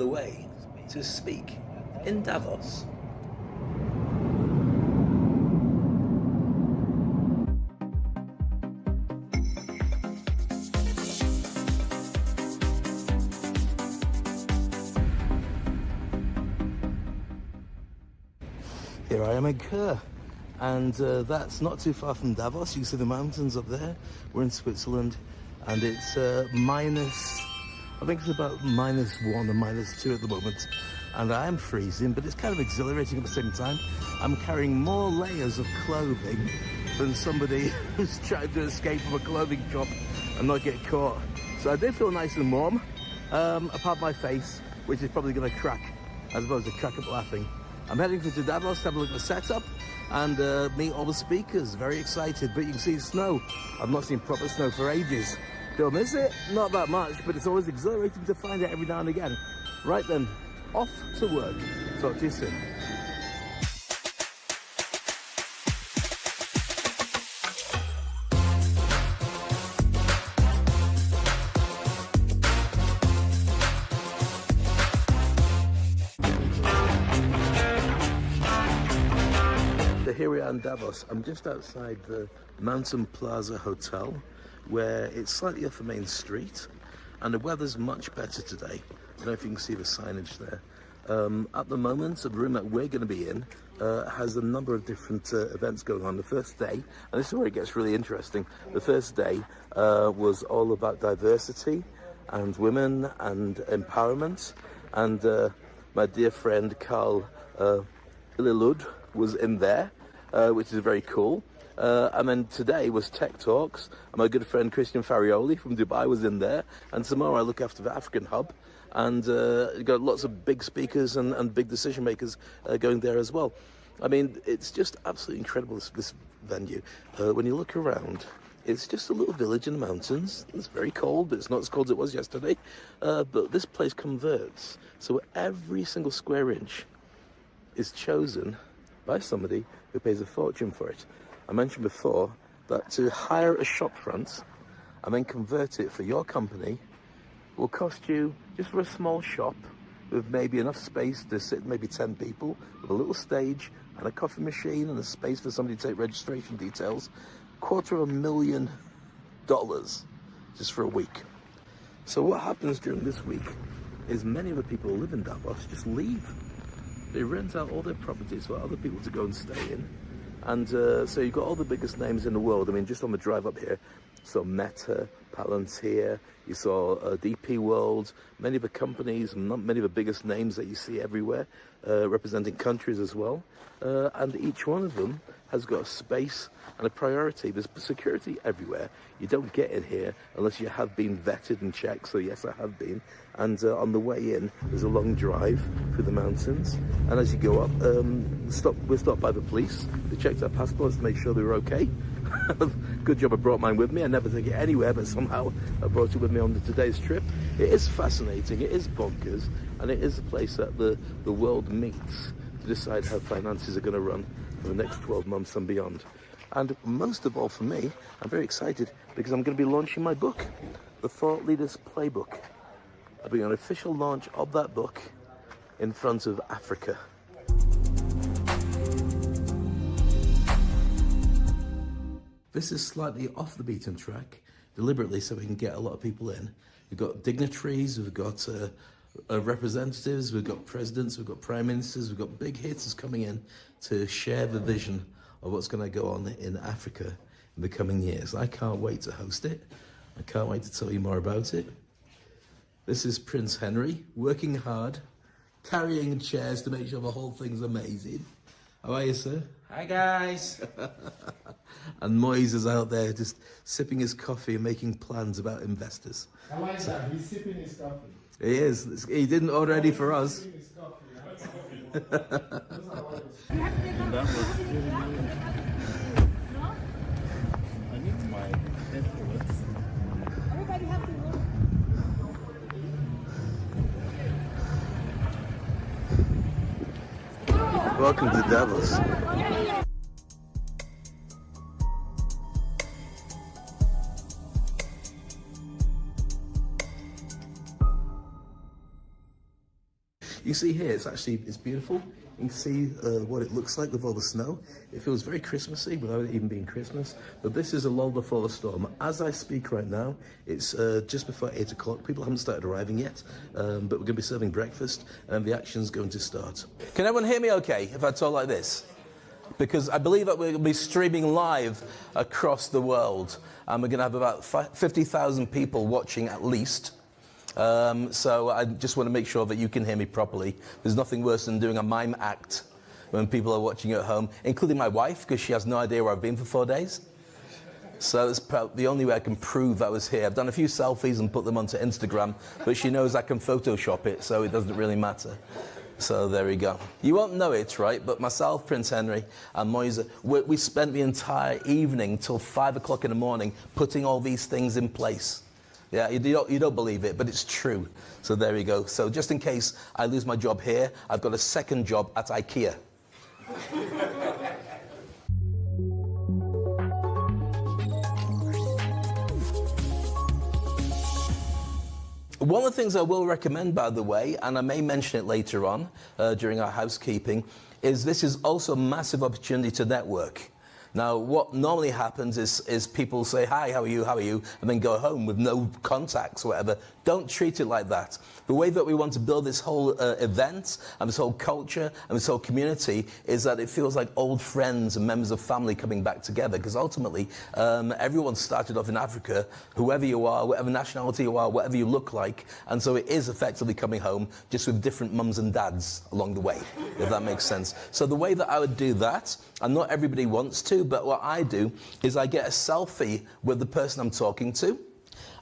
the way to speak in Davos. Here I am in Kerr, and that's not too far from Davos. You can see the mountains up there. We're in Switzerland, and it's minus, I think it's about -1 or -2 at the moment, and I am freezing, but it's kind of exhilarating at the same time. I'm carrying more layers of clothing than somebody who's trying to escape from a clothing shop and not get caught. So I do feel nice and warm, apart my face, which is probably going to crack, as opposed to crack up laughing. I'm heading to Davos to have a look at the setup and meet all the speakers. Very excited, but you can see snow. I've not seen proper snow for ages. Don't miss it? Not that much, but it's always exhilarating to find it every now and again. Right then, off to work. Talk to you soon. Here we are in Davos. I'm just outside the Mountain Plaza Hotel, where it's slightly off the main street, and the weather's much better today. I don't know if you can see the signage there. At the moment, the room that we're going to be in has a number of different events going on. The first day, and this is where it gets really interesting, the first day was all about diversity and women and empowerment, and my dear friend Carl Illilud was in there. Which is very cool. And then today was Tech Talks, and my good friend Christian Farioli from Dubai was in there, and tomorrow I look after the African hub, and got lots of big speakers and big decision makers going there as well. I mean, it's just absolutely incredible, this venue. When you look around, it's just a little village in the mountains. It's very cold, but it's not as cold as it was yesterday. But this place converts, so every single square inch is chosen by somebody who pays a fortune for it. I mentioned before that to hire a shop front and then convert it for your company will cost you, just for a small shop with maybe enough space to sit maybe 10 people, with a little stage and a coffee machine and a space for somebody to take registration details, $250,000 just for a week. So what happens during this week is many of the people who live in Davos just leave. They rent out all their properties for other people to go and stay in. And so you've got all the biggest names in the world. I mean, just on the drive up here, so Meta, Palantir, you saw DP World, many of the companies, many of the biggest names that you see everywhere, representing countries as well. And each one of them has got a space and a priority. There's security everywhere. You don't get in here unless you have been vetted and checked. So yes, I have been. And on the way in, there's a long drive through the mountains. And as you go up, we're stopped by the police. They checked our passports to make sure they were okay. Good job I brought mine with me. I never take it anywhere, but somehow I brought it with me on today's trip. It is fascinating, it is bonkers, and it is a place that the world meets to decide how finances are going to run for the next 12 months and beyond. And most of all for me, I'm very excited because I'm going to be launching my book, The Thought Leaders Playbook. I'll be an official launch of that book in front of Africa. This is slightly off the beaten track, deliberately so we can get a lot of people in. We've got dignitaries, we've got representatives, we've got presidents, we've got prime ministers, we've got big hitters coming in to share the vision of what's going to go on in Africa in the coming years. I can't wait to host it. I can't wait to tell you more about it. This is Prince Henry, working hard, carrying chairs to make sure the whole thing's amazing. How are you, sir? Hi, guys. And Moise is out there just sipping his coffee and making plans about investors. I like that. He's sipping his coffee. He is. He didn't order any for us. Sipping his coffee. That was really good. I need my headphones. Everybody have to look. Welcome to Davos. You see here, it's beautiful. You can see what it looks like with all the snow. It feels very Christmassy without it even being Christmas. But this is a lull before the storm. As I speak right now, it's just before 8 o'clock. People haven't started arriving yet, but we're going to be serving breakfast and the action's going to start. Can everyone hear me okay if I talk like this? Because I believe that we're going to be streaming live across the world. And we're going to have about 50,000 people watching at least. So I just want to make sure that you can hear me properly. There's nothing worse than doing a mime act when people are watching at home, including my wife, because she has no idea where I've been for 4 days. So it's the only way I can prove I was here. I've done a few selfies and put them onto Instagram, but she knows I can Photoshop it, so it doesn't really matter. So there we go. You won't know it, right? But myself, Prince Henry, and Moise, we spent the entire evening till 5 o'clock in the morning putting all these things in place. Yeah, you don't believe it, but it's true. So there we go. So just in case I lose my job here, I've got a second job at IKEA. One of the things I will recommend, by the way, and I may mention it later on during our housekeeping, is this is also a massive opportunity to network. Now, what normally happens is people say, hi, how are you, and then go home with no contacts or whatever. Don't treat it like that. The way that we want to build this whole event and this whole culture and this whole community is that it feels like old friends and members of family coming back together, because ultimately everyone started off in Africa, whoever you are, whatever nationality you are, whatever you look like, and so it is effectively coming home, just with different mums and dads along the way, if that makes sense. So the way that I would do that, and not everybody wants to, but what I do is I get a selfie with the person I'm talking to,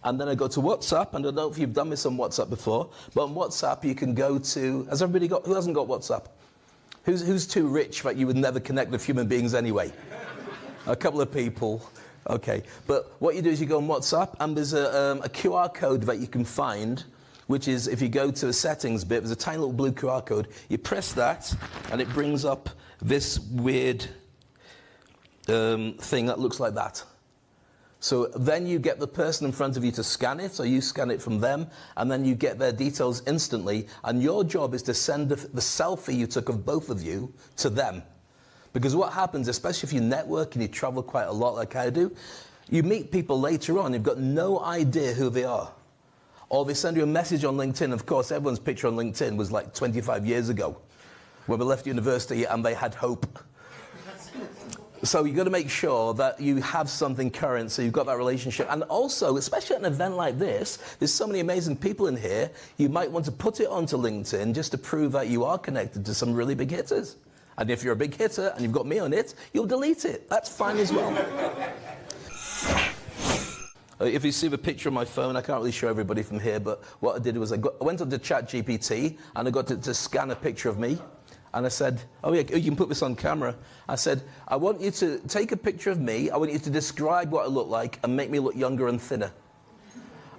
and then I go to WhatsApp, and I don't know if you've done this on WhatsApp before, but on WhatsApp you can go to, has everybody got, who hasn't got WhatsApp? Who's too rich that you would never connect with human beings anyway? A couple of people, okay. But what you do is you go on WhatsApp, and there's a QR code that you can find, which is, if you go to the settings bit, there's a tiny little blue QR code, you press that, and it brings up this weird thing that looks like that. So then you get the person in front of you to scan it, or you scan it from them, and then you get their details instantly, and your job is to send the selfie you took of both of you to them. Because what happens, especially if you network and you travel quite a lot like I do, you meet people later on, you've got no idea who they are. Or they send you a message on LinkedIn. Of course, everyone's picture on LinkedIn was like 25 years ago, when we left university and they had hope. So you've got to make sure that you have something current, so you've got that relationship. And also, especially at an event like this, there's so many amazing people in here, you might want to put it onto LinkedIn just to prove that you are connected to some really big hitters. And if you're a big hitter and you've got me on it, you'll delete it. That's fine as well. If you see the picture on my phone, I can't really show everybody from here, but what I did was I went onto ChatGPT and I got to scan a picture of me. And I said, oh yeah, you can put this on camera. I said, I want you to take a picture of me. I want you to describe what I look like and make me look younger and thinner.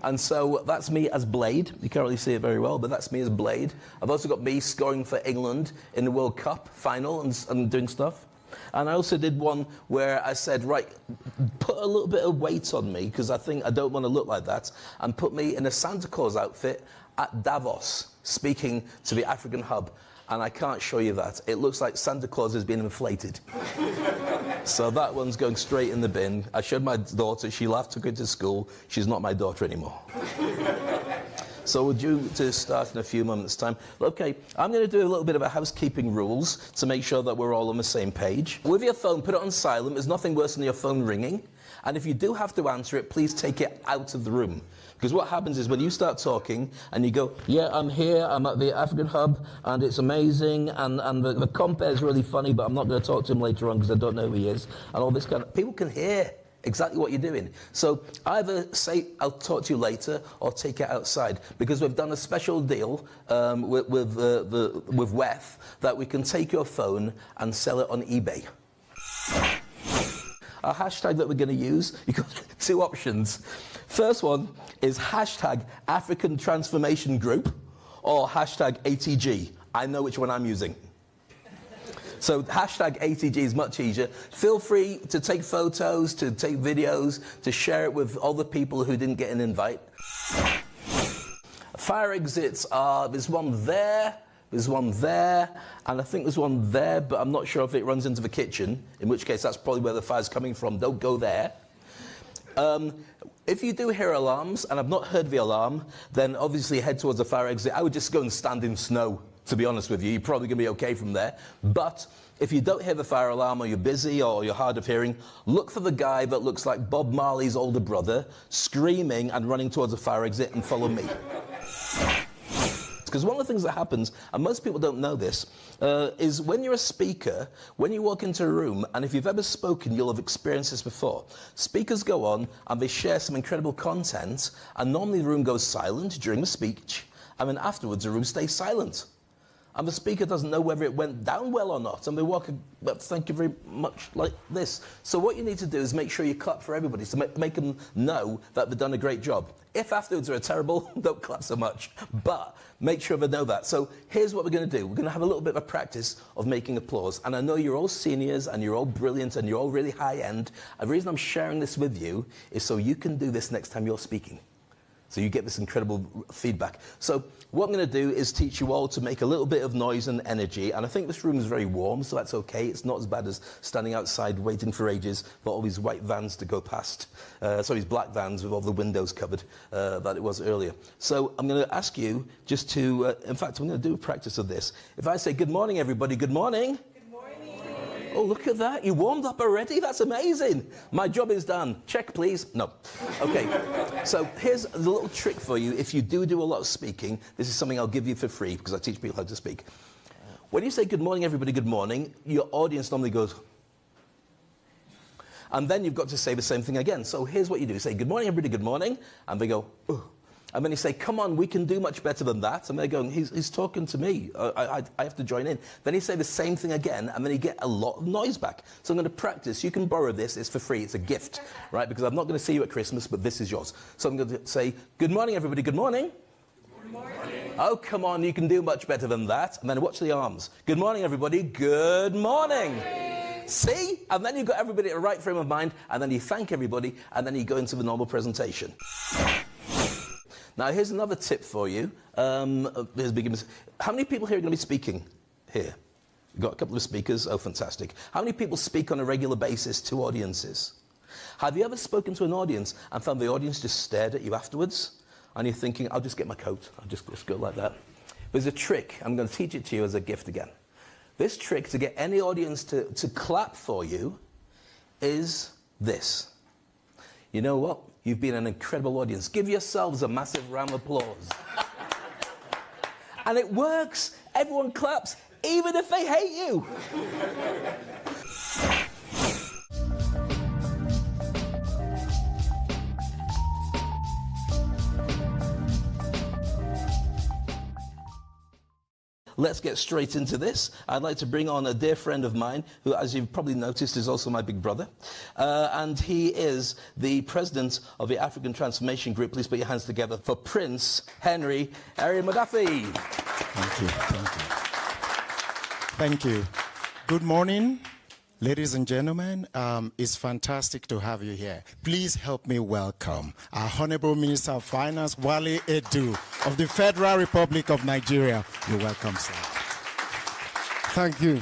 And so that's me as Blade. You can't really see it very well, but that's me as Blade. I've also got me scoring for England in the World Cup final and doing stuff. And I also did one where I said, right, put a little bit of weight on me, because I think I don't want to look like that, and put me in a Santa Claus outfit at Davos, speaking to the African hub. And I can't show you that. It looks like Santa Claus has been inflated. So that one's going straight in the bin. I showed my daughter, she laughed, took her to school. She's not my daughter anymore. So we're due to start in a few moments' time. Okay, I'm going to do a little bit of a housekeeping rules to make sure that we're all on the same page. With your phone, put it on silent. There's nothing worse than your phone ringing. And if you do have to answer it, please take it out of the room. Because what happens is when you start talking and you go, yeah, I'm here, I'm at the African hub, and it's amazing, and the compere is really funny, but I'm not going to talk to him later on because I don't know who he is, and all this kind of... People can hear exactly what you're doing. So either say, I'll talk to you later, or take it outside. Because we've done a special deal with WEF that we can take your phone and sell it on eBay. Our hashtag that we're going to use, you've got two options. First one is hashtag African Transformation Group, or hashtag ATG. I know which one I'm using. So hashtag ATG is much easier. Feel free to take photos, to take videos, to share it with other people who didn't get an invite. Fire exits are, there's one there, There's one there, and I think there's one there, but I'm not sure if it runs into the kitchen, in which case that's probably where the fire's coming from. Don't go there. If you do hear alarms, and I've not heard the alarm, then obviously head towards the fire exit. I would just go and stand in snow, to be honest with you. You're probably going to be okay from there. But if you don't hear the fire alarm, or you're busy, or you're hard of hearing, look for the guy that looks like Bob Marley's older brother, screaming and running towards the fire exit, and follow me. Because one of the things that happens, and most people don't know this, is when you're a speaker, when you walk into a room, and if you've ever spoken, you'll have experienced this before. Speakers go on, and they share some incredible content, and normally the room goes silent during the speech, and then afterwards the room stays silent. And the speaker doesn't know whether it went down well or not, and they walk, thank you very much, like this. So what you need to do is make sure you clap for everybody, so make them know that they've done a great job. If afterwards they're terrible, don't clap so much, but make sure they know that. So here's what we're going to do. We're going to have a little bit of a practice of making applause. And I know you're all seniors, and you're all brilliant, and you're all really high-end. And the reason I'm sharing this with you is so you can do this next time you're speaking. So you get this incredible feedback. So what I'm going to do is teach you all to make a little bit of noise and energy. And I think this room is very warm, so that's okay. It's not as bad as standing outside waiting for ages for all these white vans to go past. These black vans with all the windows covered that it was earlier. So I'm going to ask you just to, in fact, I'm going to do a practice of this. If I say, good morning, everybody, good morning. Oh, look at that. You warmed up already? That's amazing. My job is done. Check, please. No. Okay. So here's the little trick for you. If you do a lot of speaking, this is something I'll give you for free because I teach people how to speak. When you say good morning, everybody, good morning, your audience normally goes... And then you've got to say the same thing again. So here's what you do. You say, good morning, everybody, good morning. And they go, oh. And then you say, come on, we can do much better than that. And they're going, he's talking to me. I have to join in. Then you say the same thing again, and then you get a lot of noise back. So I'm going to practice. You can borrow this. It's for free. It's a gift, right? Because I'm not going to see you at Christmas, but this is yours. So I'm going to say, good morning, everybody. Good morning. Good morning. Oh, come on. You can do much better than that. And then watch the arms. Good morning, everybody. Good morning. See? And then you've got everybody at the right frame of mind, and then you thank everybody, and then you go into the normal presentation. Now, here's another tip for you. How many people here are going to be speaking here? We've got a couple of speakers. Oh, fantastic. How many people speak on a regular basis to audiences? Have you ever spoken to an audience and found the audience just stared at you afterwards? And you're thinking, I'll just get my coat. I'll just go like that. There's a trick. I'm going to teach it to you as a gift again. This trick to get any audience to clap for you is this. You know what? You've been an incredible audience. Give yourselves a massive round of applause. And it works. Everyone claps, even if they hate you. Let's get straight into this. I'd like to bring on a dear friend of mine, who, as you've probably noticed, is also my big brother. And he is the president of the African Transformation Group. Please put your hands together for Prince Henry Madafi. Thank you. Thank you. Thank you. Good morning, ladies and gentlemen. It's fantastic to have you here. Please help me welcome our Honorable Minister of Finance, Wale Edu, of the Federal Republic of Nigeria. You're welcome, sir. Thank you.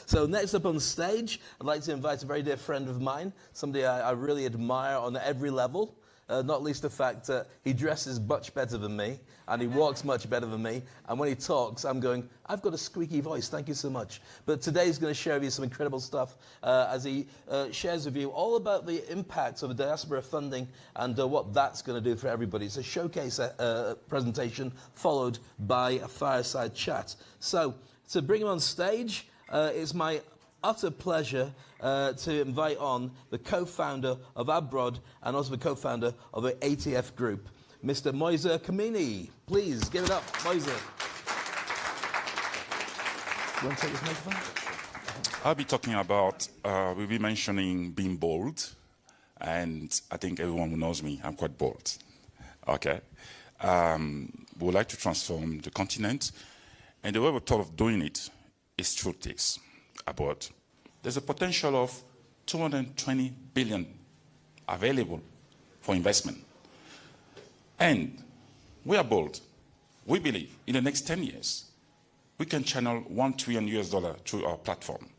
So next up on the stage, I'd like to invite a very dear friend of mine, somebody I really admire on every level. Not least the fact that he dresses much better than me, and he walks much better than me, and when he talks, I'm going, I've got a squeaky voice, thank you so much. But today he's going to share with you some incredible stuff as he shares with you all about the impacts of the diaspora funding and what that's going to do for everybody. It's a showcase presentation followed by a fireside chat. So to bring him on stage, it's my utter pleasure to invite on the co-founder of Abroad and also the co-founder of the ATF Group, Mr. Moise Kamini. Please give it up, Moise. You want to take this microphone? I'll be talking about, we'll be mentioning being bold, and I think everyone who knows me, I'm quite bold. Okay. We would like to transform the continent, and the way we thought of doing it is through TICS abroad. There's a potential of 220 billion available for investment. And we are bold. We believe in the next 10 years, we can channel $1 trillion through our platform.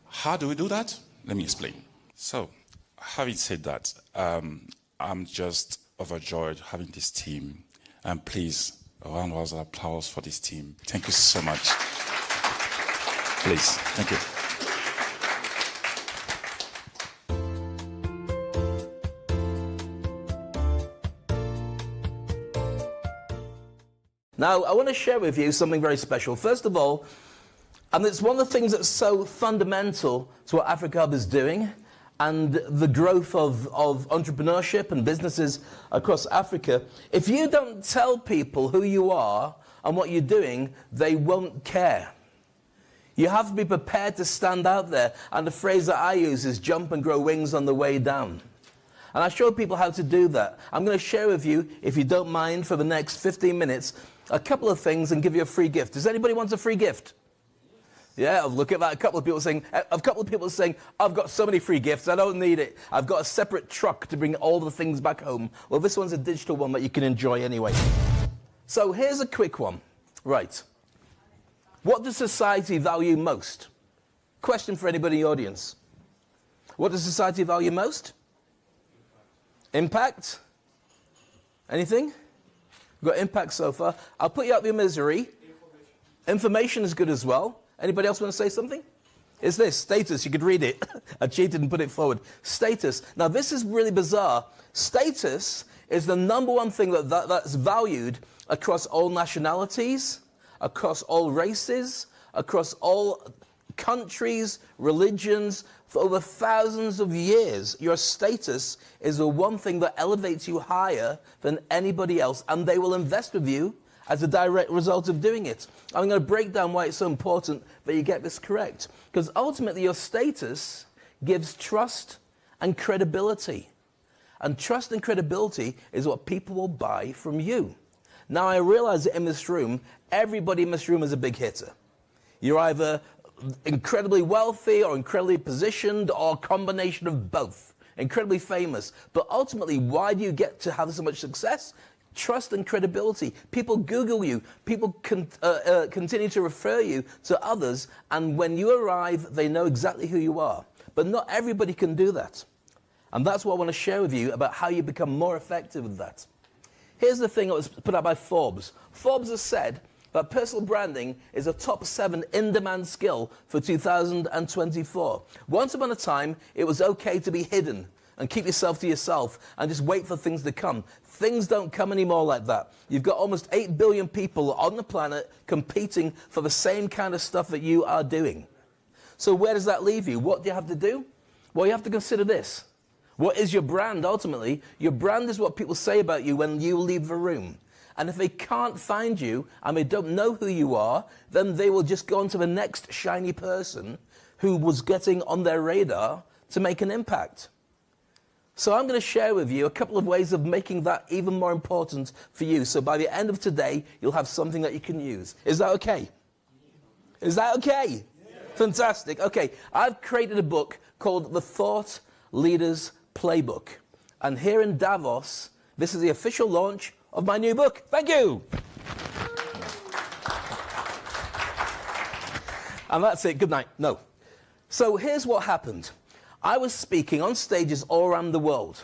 How do we do that? Let me explain. So, having said that, I'm just overjoyed having this team. And please, a round of applause for this team. Thank you so much. Please, thank you. Now, I want to share with you something very special. First of all, and it's one of the things that's so fundamental to what Africa Hub is doing and the growth of entrepreneurship and businesses across Africa. If you don't tell people who you are and what you're doing, they won't care. You have to be prepared to stand out there. And the phrase that I use is jump and grow wings on the way down. And I show people how to do that. I'm going to share with you, if you don't mind, for the next 15 minutes, a couple of things and give you a free gift. Does anybody want a free gift? Yeah, look at that. A couple of people saying, I've got so many free gifts, I don't need it. I've got a separate truck to bring all the things back home. Well, this one's a digital one that you can enjoy anyway. So here's a quick one. Right. What does society value most? Question for anybody in the audience. What does society value most? Impact? Anything? We've got impact so far. I'll put you out of your misery. Information is good as well. Anybody else want to say something? It's this, status. You could read it. I cheated and put it forward. Status. Now, this is really bizarre. Status is the number one thing that's valued across all nationalities, across all races, across all countries, religions. For over thousands of years, your status is the one thing that elevates you higher than anybody else, and they will invest with you as a direct result of doing it. I'm going to break down why it's so important that you get this correct. Because ultimately, your status gives trust and credibility. And trust and credibility is what people will buy from you. Now, I realize that in this room, everybody in this room is a big hitter. You're either incredibly wealthy or incredibly positioned or a combination of both. Incredibly famous. But ultimately, why do you get to have so much success? Trust and credibility. People Google you. People continue to refer you to others. And when you arrive, they know exactly who you are. But not everybody can do that. And that's what I want to share with you about how you become more effective with that. Here's the thing that was put out by Forbes. Forbes has said that personal branding is a top 7 in-demand skill for 2024. Once upon a time, it was okay to be hidden and keep yourself to yourself and just wait for things to come. Things don't come anymore like that. You've got almost 8 billion people on the planet competing for the same kind of stuff that you are doing. So where does that leave you? What do you have to do? Well, you have to consider this. What is your brand ultimately? Your brand is what people say about you when you leave the room. And if they can't find you and they don't know who you are, then they will just go on to the next shiny person who was getting on their radar to make an impact. So I'm going to share with you a couple of ways of making that even more important for you. So by the end of today, you'll have something that you can use. Is that okay? Is that okay? Yeah. Fantastic. Okay, I've created a book called The Thought Leaders Playbook. And here in Davos, this is the official launch of my new book. Thank you. And that's it. Good night. No. So here's what happened. I was speaking on stages all around the world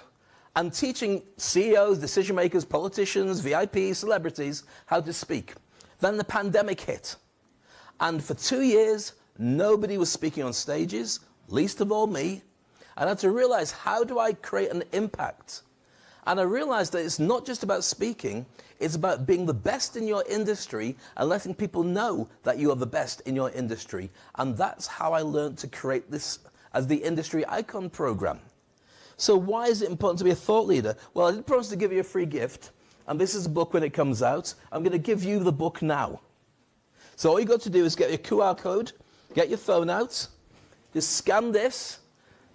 and teaching CEOs, decision makers, politicians, VIPs, celebrities how to speak. Then the pandemic hit. And for 2 years, nobody was speaking on stages, least of all me. And I had to realize, how do I create an impact? And I realized that it's not just about speaking, it's about being the best in your industry and letting people know that you are the best in your industry. And that's how I learned to create this as the Industry Icon program. So why is it important to be a thought leader? Well, I did promise to give you a free gift, and this is a book when it comes out. I'm going to give you the book now. So all you got to do is get your QR code, get your phone out, just scan this,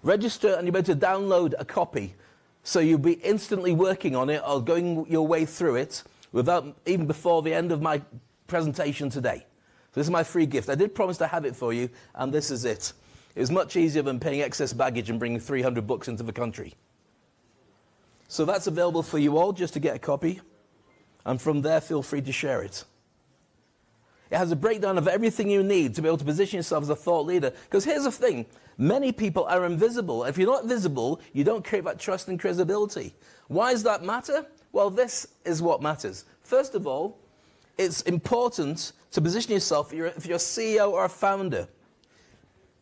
register, and you'll be able to download a copy. So you'll be instantly working on it or going your way through it without even before the end of my presentation today. So this is my free gift. I did promise to have it for you, and this is it. It's much easier than paying excess baggage and bringing 300 books into the country. So that's available for you all just to get a copy. And from there, feel free to share it. It has a breakdown of everything you need to be able to position yourself as a thought leader. Because here's the thing, many people are invisible. If you're not visible, you don't create that trust and credibility. Why does that matter? Well, this is what matters. First of all, it's important to position yourself if you're a CEO or a founder,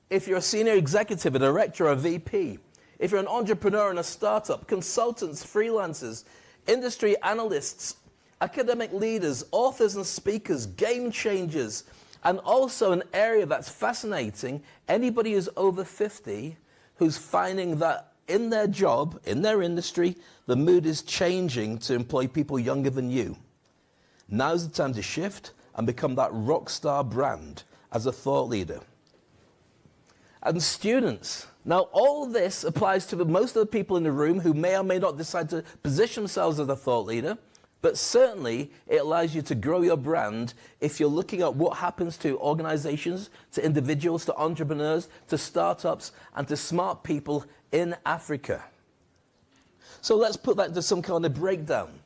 if you're a senior executive, a director, or a VP, if you're an entrepreneur in a startup, consultants, freelancers, industry analysts, academic leaders, authors and speakers, game changers, and also an area that's fascinating, anybody who's over 50 who's finding that in their job, in their industry, the mood is changing to employ people younger than you. Now's the time to shift and become that rock star brand as a thought leader. And students, now all this applies to most of the people in the room who may or may not decide to position themselves as a thought leader, but certainly it allows you to grow your brand if you're looking at what happens to organizations, to individuals, to entrepreneurs, to startups, and to smart people in Africa. So let's put that into some kind of breakdown.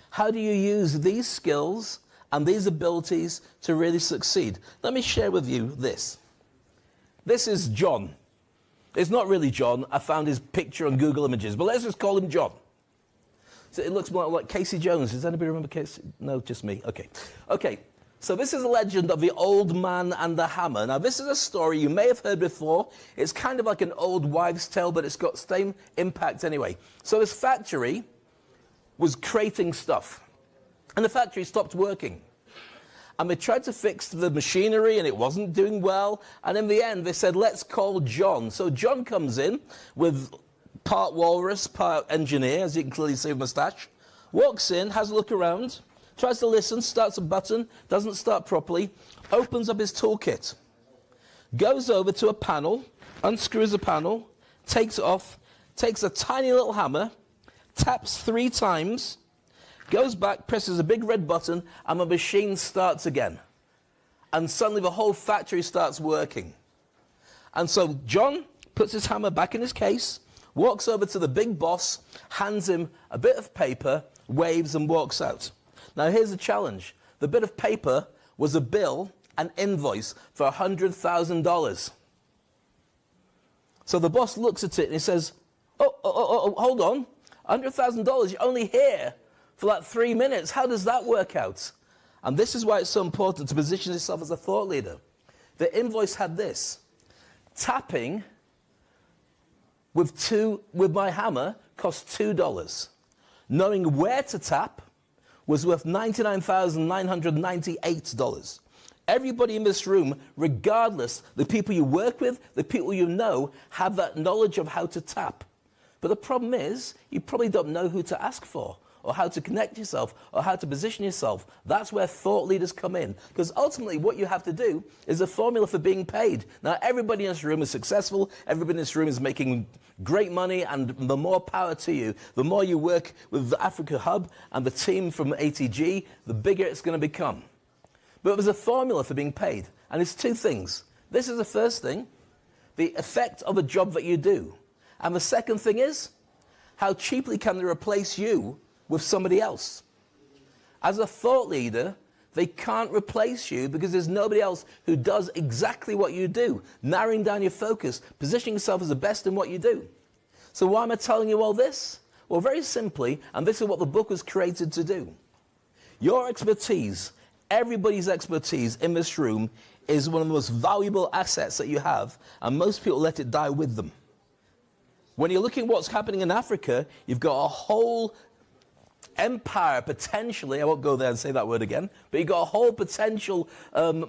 How do you use these skills and these abilities to really succeed? Let me share with you this. This is John. It's not really John. I found his picture on Google Images, but let's just call him John. So it looks more like Casey Jones. Does anybody remember Casey? No, just me. Okay. Okay. So this is a legend of the old man and the hammer. Now this is a story you may have heard before. It's kind of like an old wives' tale, but it's got same impact anyway. So this factory was creating stuff, and the factory stopped working. And they tried to fix the machinery, and it wasn't doing well. And in the end, they said, let's call John. So John comes in with part walrus, part engineer, as you can clearly see with moustache, walks in, has a look around, tries to listen, starts a button, doesn't start properly, opens up his toolkit, goes over to a panel, unscrews the panel, takes it off, takes a tiny little hammer, taps 3 times, goes back, presses a big red button, and the machine starts again. And suddenly the whole factory starts working. And so John puts his hammer back in his case, walks over to the big boss, hands him a bit of paper, waves, and walks out. Now here's the challenge. The bit of paper was a bill, an invoice for $100,000. So the boss looks at it and he says, oh, hold on. $100,000, you're only here for like 3 minutes. How does that work out? And this is why it's so important to position yourself as a thought leader. The invoice had this. Tapping with my hammer cost $2. Knowing where to tap was worth $99,998. Everybody in this room, regardless, the people you work with, the people you know, have that knowledge of how to tap. But the problem is, you probably don't know who to ask for, or how to connect yourself, or how to position yourself. That's where thought leaders come in. Because ultimately, what you have to do is a formula for being paid. Now, everybody in this room is successful. Everybody in this room is making great money, and the more power to you. The more you work with the Africa Hub and the team from ATG, the bigger it's going to become. But there's a formula for being paid, and it's 2 things. This is the first thing, the effect of a job that you do. And the second thing is, how cheaply can they replace you with somebody else? As a thought leader, they can't replace you because there's nobody else who does exactly what you do, narrowing down your focus, positioning yourself as the best in what you do. So why am I telling you all this? Well, very simply, and this is what the book was created to do. Your expertise, everybody's expertise in this room, is one of the most valuable assets that you have, and most people let it die with them. When you're looking at what's happening in Africa, you've got a whole empire, potentially, I won't go there and say that word again, but you've got a whole potential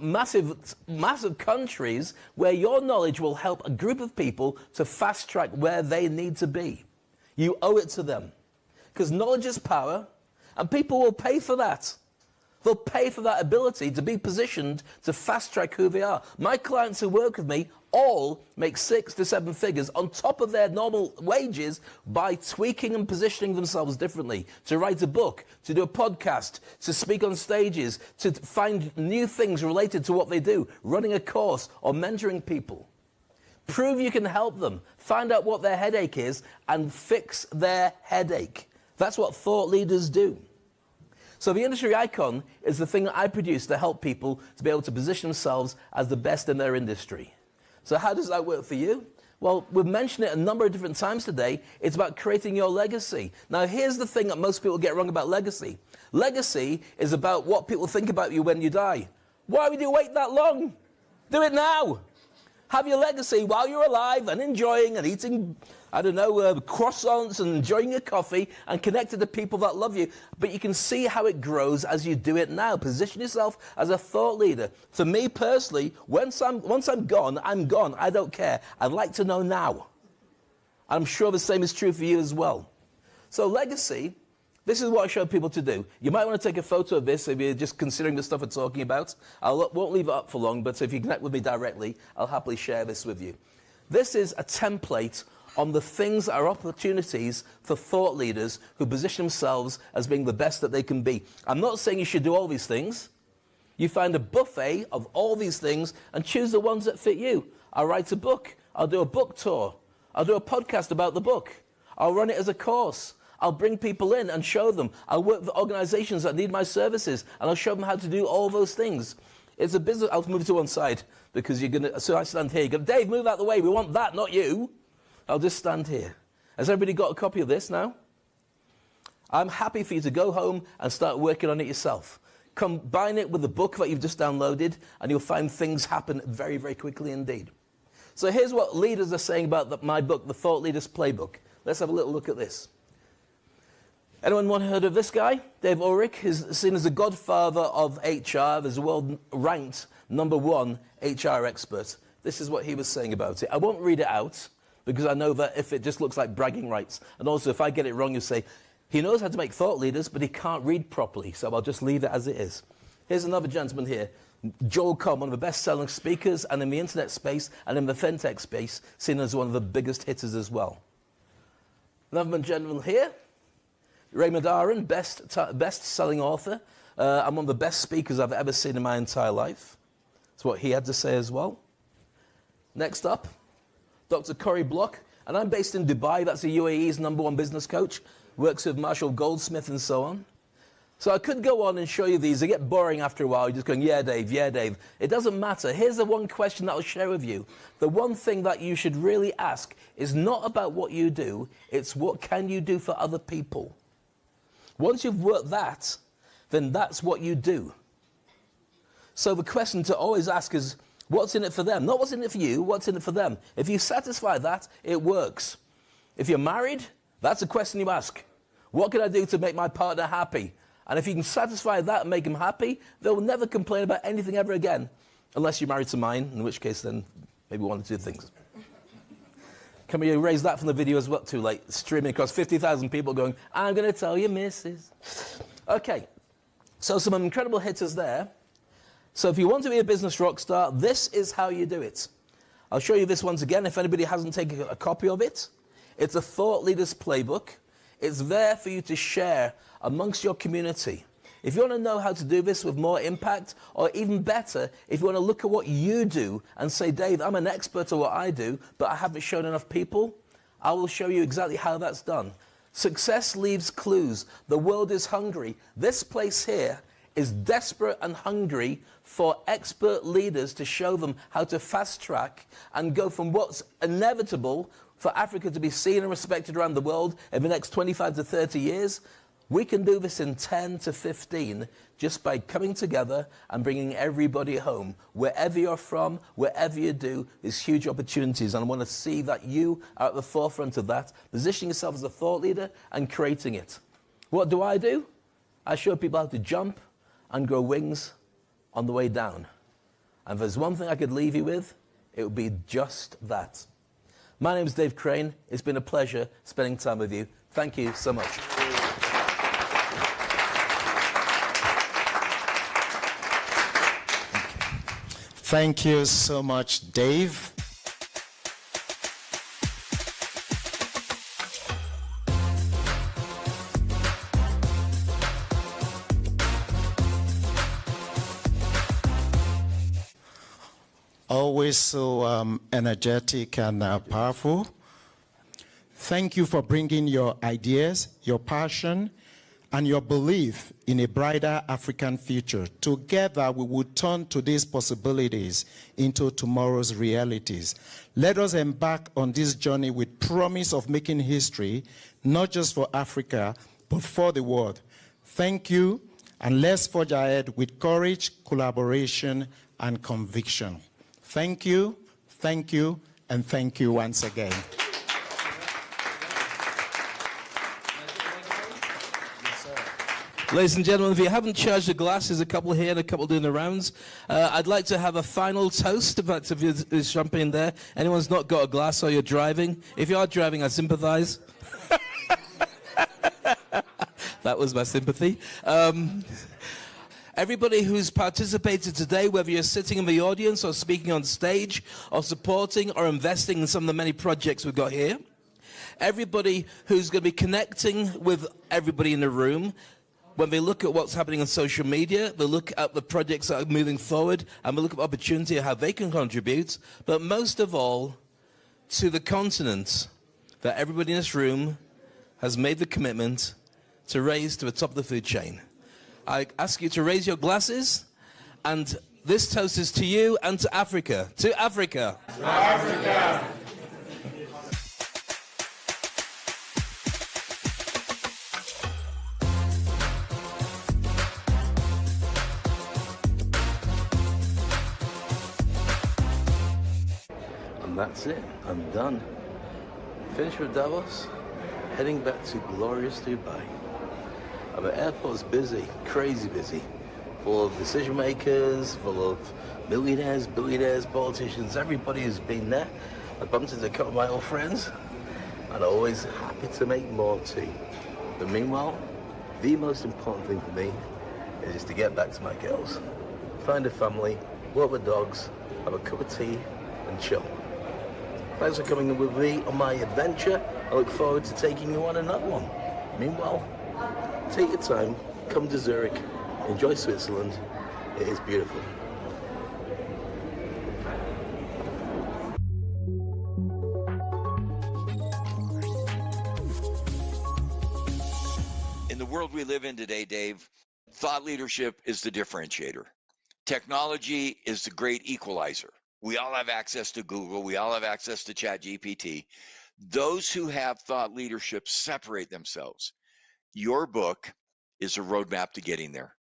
massive countries where your knowledge will help a group of people to fast track where they need to be. You owe it to them. Because knowledge is power, and people will pay for that. They'll pay for that ability to be positioned to fast track who they are. My clients who work with me all make 6 to 7 figures on top of their normal wages by tweaking and positioning themselves differently, to write a book, to do a podcast, to speak on stages, to find new things related to what they do, running a course or mentoring people. Prove you can help them. Find out what their headache is and fix their headache. That's what thought leaders do. So the industry icon is the thing that I produce to help people to be able to position themselves as the best in their industry. So how does that work for you? Well, we've mentioned it a number of different times today. It's about creating your legacy. Now, here's the thing that most people get wrong about legacy. Legacy is about what people think about you when you die. Why would you wait that long? Do it now. Have your legacy while you're alive and enjoying and eating, I don't know, croissants and enjoying your coffee and connected to people that love you. But you can see how it grows as you do it now. Position yourself as a thought leader. For me personally, once I'm gone, I'm gone. I don't care. I'd like to know now. I'm sure the same is true for you as well. So legacy, this is what I show people to do. You might want to take a photo of this if you're just considering the stuff we're talking about. I won't leave it up for long, but if you connect with me directly, I'll happily share this with you. This is a template on the things that are opportunities for thought leaders who position themselves as being the best that they can be. I'm not saying you should do all these things. You find a buffet of all these things and choose the ones that fit you. I'll write a book. I'll do a book tour. I'll do a podcast about the book. I'll run it as a course. I'll bring people in and show them. I'll work with organizations that need my services, and I'll show them how to do all those things. It's a business. I'll move to one side because you're going to, so I stand here. You go, Dave, move out the way. We want that, not you. I'll just stand here. Has everybody got a copy of this now? I'm happy for you to go home and start working on it yourself. Combine it with the book that you've just downloaded, and you'll find things happen very, very quickly indeed. So here's what leaders are saying about my book, The Thought Leaders Playbook. Let's have a little look at this. Anyone heard of this guy? Dave Ulrich is seen as the godfather of HR. There's a world-ranked #1 HR expert. This is what he was saying about it. I won't read it out because I know that if it just looks like bragging rights, and also if I get it wrong, you say, he knows how to make thought leaders, but he can't read properly, so I'll just leave it as it is. Here's another gentleman here, Joel Comm, one of the best-selling speakers, and in the internet space and in the fintech space, seen as one of the biggest hitters as well. Another gentleman here, Raymond Aron, best-selling author, and one of the best speakers I've ever seen in my entire life. That's what he had to say as well. Next up, Dr. Cory Block, and I'm based in Dubai. That's the UAE's #1 business coach, works with Marshall Goldsmith and so on. So I could go on and show you these. They get boring after a while. You're just going, yeah, Dave, yeah, Dave. It doesn't matter. Here's the one question that I'll share with you. The one thing that you should really ask is not about what you do. It's what can you do for other people. Once you've worked that, then that's what you do. So the question to always ask is, what's in it for them? Not what's in it for you, what's in it for them? If you satisfy that, it works. If you're married, that's a question you ask. What can I do to make my partner happy? And if you can satisfy that and make them happy, they'll never complain about anything ever again, unless you're married to mine, in which case then maybe one or two things. Can we erase that from the video as well? Too late. Streaming across 50,000 people going, I'm going to tell you, missus. Okay, so some incredible hitters there. So if you want to be a business rock star, this is how you do it. I'll show you this once again if anybody hasn't taken a copy of it. It's a Thought Leaders Playbook. It's there for you to share amongst your community. If you want to know how to do this with more impact, or even better, if you want to look at what you do and say, Dave, I'm an expert at what I do, but I haven't shown enough people, I will show you exactly how that's done. Success leaves clues. The world is hungry. This place here is desperate and hungry for expert leaders to show them how to fast track and go from what's inevitable for Africa to be seen and respected around the world in the next 25 to 30 years. We can do this in 10 to 15 just by coming together and bringing everybody home. Wherever you're from, wherever you do, there's huge opportunities. And I want to see that you are at the forefront of that, positioning yourself as a thought leader and creating it. What do? I show people how to jump and grow wings on the way down. And if there's one thing I could leave you with, it would be just that. My name is Dave Crane. It's been a pleasure spending time with you. Thank you so much. Thank you so much, Dave. always so energetic and powerful. Thank you for bringing your ideas, your passion, and your belief in a brighter African future. Together, we will turn today's possibilities into tomorrow's realities. Let us embark on this journey with promise of making history, not just for Africa, but for the world. Thank you, and let's forge ahead with courage, collaboration, and conviction. Thank you, and thank you once again. Ladies and gentlemen, if you haven't charged a glass, there's a couple here and a couple doing the rounds. I'd like to have a final toast. In fact, if there's champagne there, anyone's not got a glass or you're driving. If you are driving, I sympathize. That was my sympathy. Everybody who's participated today, whether you're sitting in the audience or speaking on stage or supporting or investing in some of the many projects we've got here. Everybody who's going to be connecting with everybody in the room. When they look at what's happening on social media, they look at the projects that are moving forward, and they look at the opportunity of how they can contribute. But most of all, to the continent that everybody in this room has made the commitment to raise to the top of the food chain. I ask you to raise your glasses, and this toast is to you and to Africa. To Africa. To Africa. And that's it. I'm done. Finished with Davos, heading back to glorious Dubai. And the airport's busy, crazy busy. Full of decision makers, full of millionaires, billionaires, politicians, everybody who's been there. I bumped into a couple of my old friends, and always happy to make more too. But meanwhile, the most important thing for me is just to get back to my girls. Find a family, walk with dogs, have a cup of tea, and chill. Thanks for coming with me on my adventure. I look forward to taking you on another one. Meanwhile, take your time, come to Zurich, enjoy Switzerland. It is beautiful. In the world we live in today, Dave, thought leadership is the differentiator. Technology is the great equalizer. We all have access to Google. We all have access to ChatGPT. Those who have thought leadership separate themselves. Your book is a roadmap to getting there.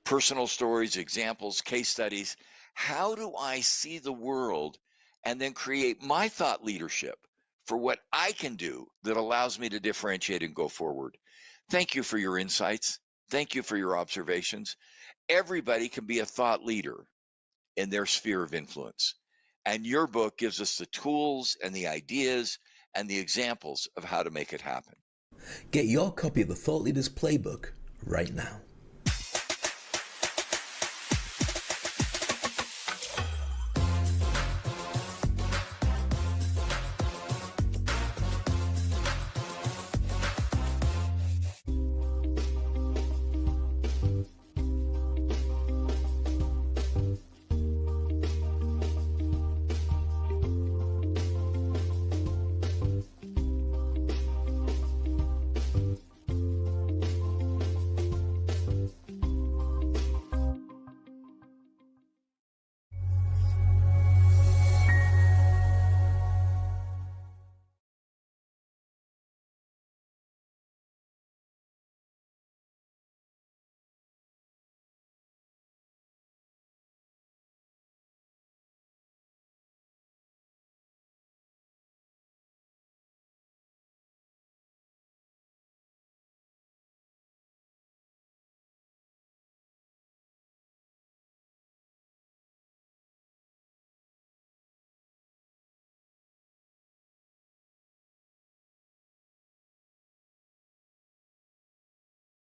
Personal stories, examples, case studies. How do I see the world and then create my thought leadership for what I can do that allows me to differentiate and go forward? Thank you for your insights. Thank you for your observations. Everybody can be a thought leader in their sphere of influence. And your book gives us the tools and the ideas and the examples of how to make it happen. Get your copy of the Thought Leaders Playbook right now.